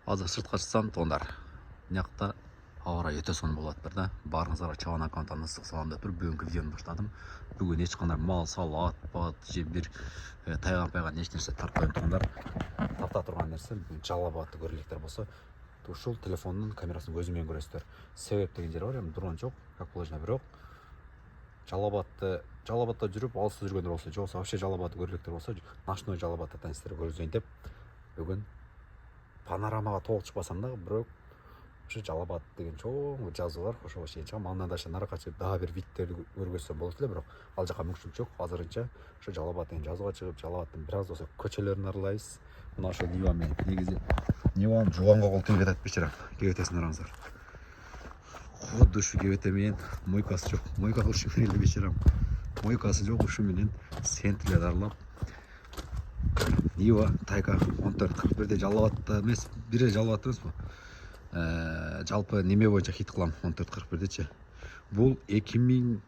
Азыр сыртқа шықсам тоңдар. Мынақта ауа райы өте сонун болуп атыптыр да. Барыңыздар чабан аккаунттан ысык салам деп туруп бүгүнкү видеону баштадым. Бүгүн эч кандай мал, сал, ат, бат, же бир тайган пайган эч нерсе тартпайм тоңдар. Тарта турган нерсе бүгүн жалал абадты көргүлектер болсо, ушул телефондун камерасын көзү менен көрөсүздөр. Себеп деген жер бар, эми дрон жок, как положено, бирок Жалал Абадта жүрүп, алыста жүргөндөр болсо, же болбосо вообще Жалал Абадты көргүлектер болсо, ночной Жалал Абадтан сиздерге көргөзөйүн деп бүгүн панорамага толук чыкпасам да, бирок ушу Жалал Абад деген чоң жазуу бар, ошого чейин чыгам. Андан дагы наракка чыгып дагы бир видтерди көргөзсөм болот эле, бирок ал жака мүмкүнчүлүк жок. Азырынча ушу Жалал Абад деген жазууга чыгып, Жалал Абадтын бир аз болсо көчөлөрүн аралайбыз. Мына ошо Нива менен негизи Ниваны жуганга кол тийип атат бечара. Кебетесин караңыздар. Худду ушу кебете менен мойкасы жок. Мойка кылышы менен эле бечарам. Мойкасы жок, ушу менен сентилерди аралап. Нива Тайга 1441-де Жалал Абадта эмес, бире Жалал Абадта эмес бу. Жалпы неме боюнча хит кылам 1441-дечи. Бул 2000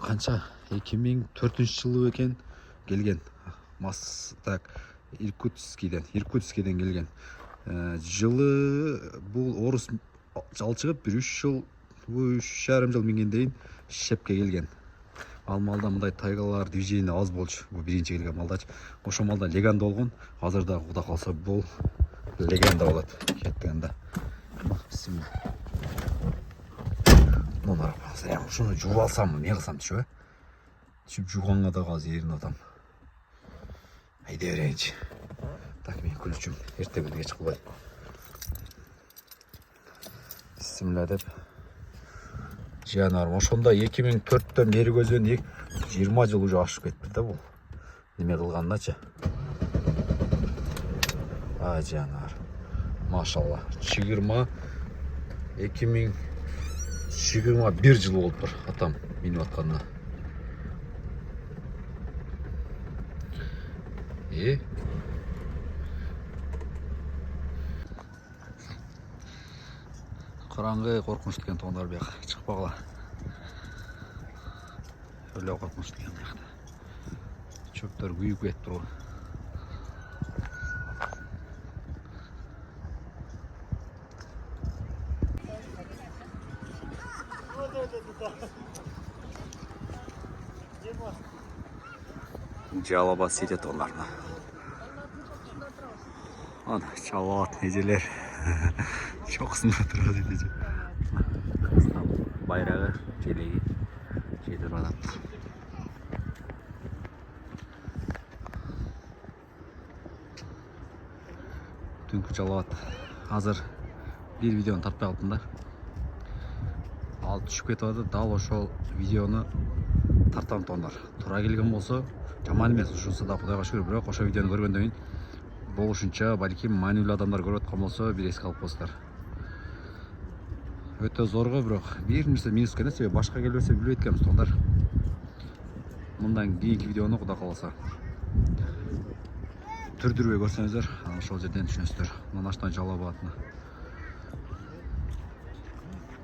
канча 2004-жылы экен келген. Так, Иркутскиден келген. Жылы бул орус жалчыгып 3 жыл, 3,5 жыл мингенден Шепке келген. Ал малда мындай тайгалар движение аз болчу. Бул биринчи келген малдачы. Ошо малда легенда болгон. Азыр да Кудай калса бул легенда болот. Кеттигенде. Бисмилла. Мына апасыр, ушуну жууп алсам, эмне кылсам түшүп, түшүп жууганга да азыр эринип атам. Айда берейинчи. Так, мен күлчүм. Эртең күнү кеч кылбай. Бисмилла деп. Жанарым, ошондо 2004-төн бери көзөн 20 жыл уже ашып кетти да бул. Неме кылгандачы. Жанар. Машалла. 2021 жыл болуптур атам минип атканына. Караңгы коркунучтуу экен тоңдар бияка чыкпагыла. Өлө коркунучтуу экен биякта. Чөптөр күйүп кетип туруп. Жалал Абад сиде тоңдарына. Ана Жалал Абад эжелер. Чокусунда турат эже. Кыргызстан байрагы, желеги жетип атат. Түнкү Жалал Абад. Азыр бир видеону тартпай калдым да. Ал түшүп кетип атат, дал ошол видеону тартам тоңдар. Туура келген болсо жаман эмес, ушунса да Кудайга шүгүр, бирок ошол видеону көргөндөн кийин болушунча балким маанилүү адамдар көрүп аткан болсо бир эске алып коесуздар. Өтө зорго, бирок бир нерсе минус экен, себеби башка келбесе билбейт экенбиз тоңдар. Мындан кийинки видеону Кудай кааласа түрдүрбөй көрсөңүздөр, ошол жерден түшүнөсүздөр. Ночной Жалал Абадына.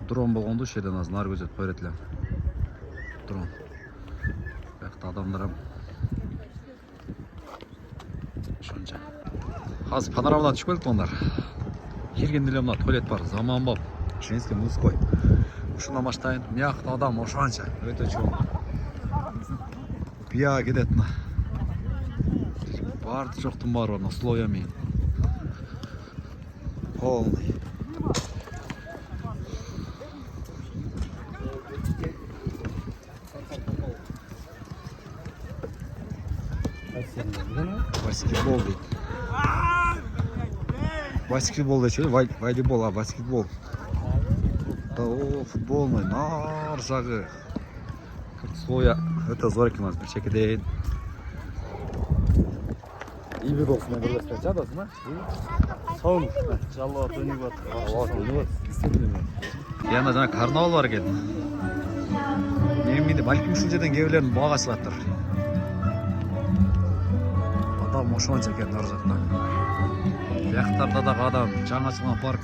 Дрон болгондо ушул жерден азыр нар көзөтүп койрот элем. Дрон. Бакта адамдар ошонча. Азыр панорамадан түшүп келдик тоңдар. Киргенде эле мына туалет бар, заманбап, женский мужской. Ушундан баштайын. Мыякта адам ошонча, өтө чоң. Бия кетет мына. Барды жоктун баары бар, условиями. Полный. Баскетбол дейт. Баскетбол дечи, волейбол, баскетбол. Футболный, нар жагы. Условия өтө зор экен, бир чекеден. İyi bir olsun arkadaşlar. Cadasın ha? Sağ olun. Жалал Абад ойнап атыр. Яна жана карнавал бар экен. Мен балким ушул жерден кээ буга чыгаттыр. Адам ошончо экен ар жакта. Бияктарда дагы адам, жаңа чыккан парк.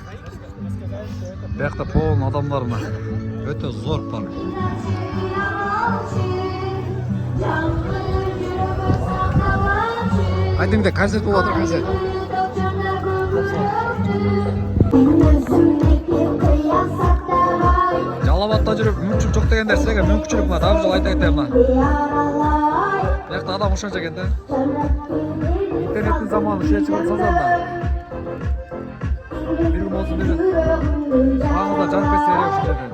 Биякта полный адамдар мына. Өтө зор парк. Айдыңда концерт болуп атыр, концерт. Жалаватта жүріп мүмкіншілік жоқ деген нәрсеге мүмкіншілік бар. Абзал айта кетемін мына. Яқта адам ошончо экен да. Интернеттин заманы ушуга чыгып сазанда. Бир күн болсун деп. Аңызда жанып кетсе керек ушул жерден.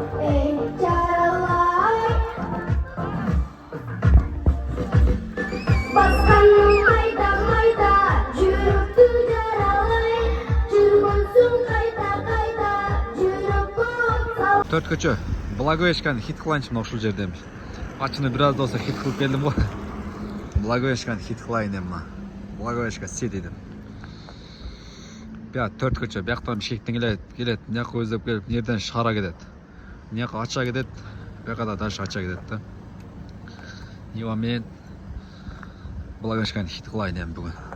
Төрт көчө. Благовещканы хит кылайынчы мына ушул жерден. Ачыны бир аз да болсо хит кылып келдим го. Благовещканы хит кылайын деп мына. Благовещка сет едим. Бия төрт көчө, бияктан бишкектен келет, мына жака көздөп келип, нерден шара кетет. Мына жака ача кетет, бияка да дальше ача кетет да. Ива мен Благовещканы хит кылайын эми бүгүн.